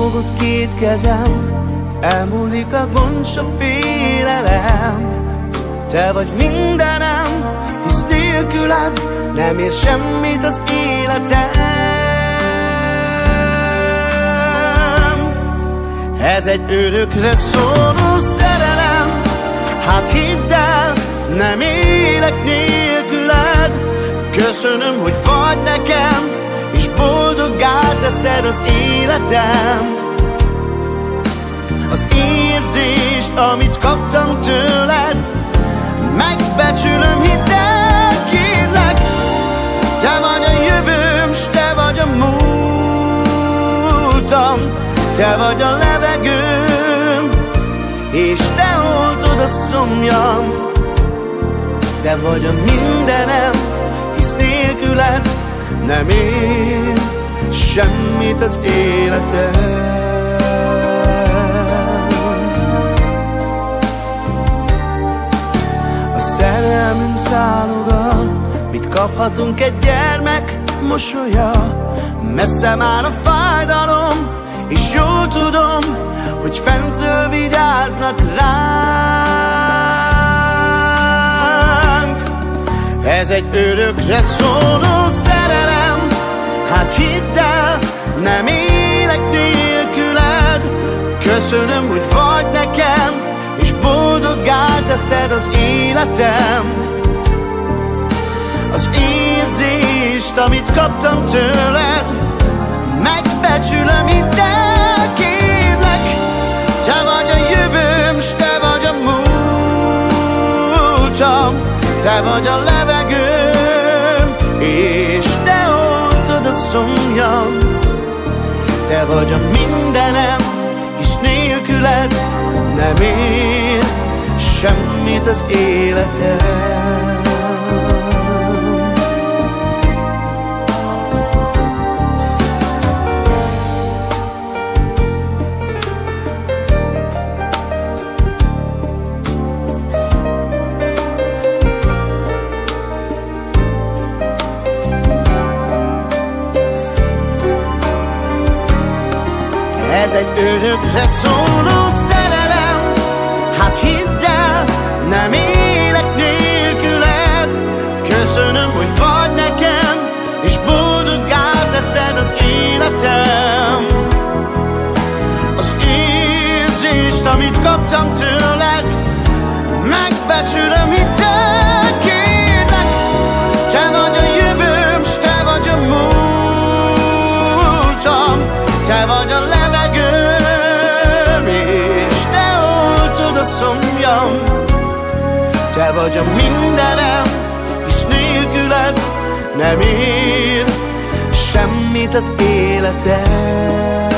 fogod két kezem, elmúlik a gond, s a félelem. Te vagy mindenem, hisz nélküled nem ér semmit az életem. Ez egy örökre szóló szerelem, hát hidd el, nem élek nélküled. Köszönöm, hogy vagy nekem, és boldoggá teszed az életem. Az érzést, amit kaptam tőled, megbecsülöm, hidd el, kérlek. Te vagy a jövőm, s te vagy a múltam. Te vagy a levegőm, és te oltod a szomjam. Te vagy a mindenem, hisz nélküled nem ér semmit az életem. A szerelmünk záloga, mit kaphatunk egy gyermek mosolya. Messze már a fájdalom, és jól tudom, hogy fentről vigyáznak ránk. Ez egy örökre szóló szerelem, hát hidd el, nem élek nélküled. Köszönöm, hogy vagy nekem, és boldoggá teszed az életem. Az érzést, amit kaptam tőled, megbecsülöm, hidd el, kérlek. Te vagy a jövőm, s te vagy a múltam. Te vagy a levegőm, és te oltod a szomjam. Te vagy a mindenem, és nélküled nem ér semmit az életem. Ez egy örökre szóló szerelem, hát hidd el, nem élek nélküled. Köszönöm, hogy vagy nekem, és boldoggá teszed az életem. Az érzést, amit kaptam tőled, megbecsülöm, hidd el, kérlek. Te vagy a jövőm, s te vagy a múltam. Te vagy a levegőm, és te oltod a szomjam. Te vagy a mindenem, és nélküled nem ér semmit az életem.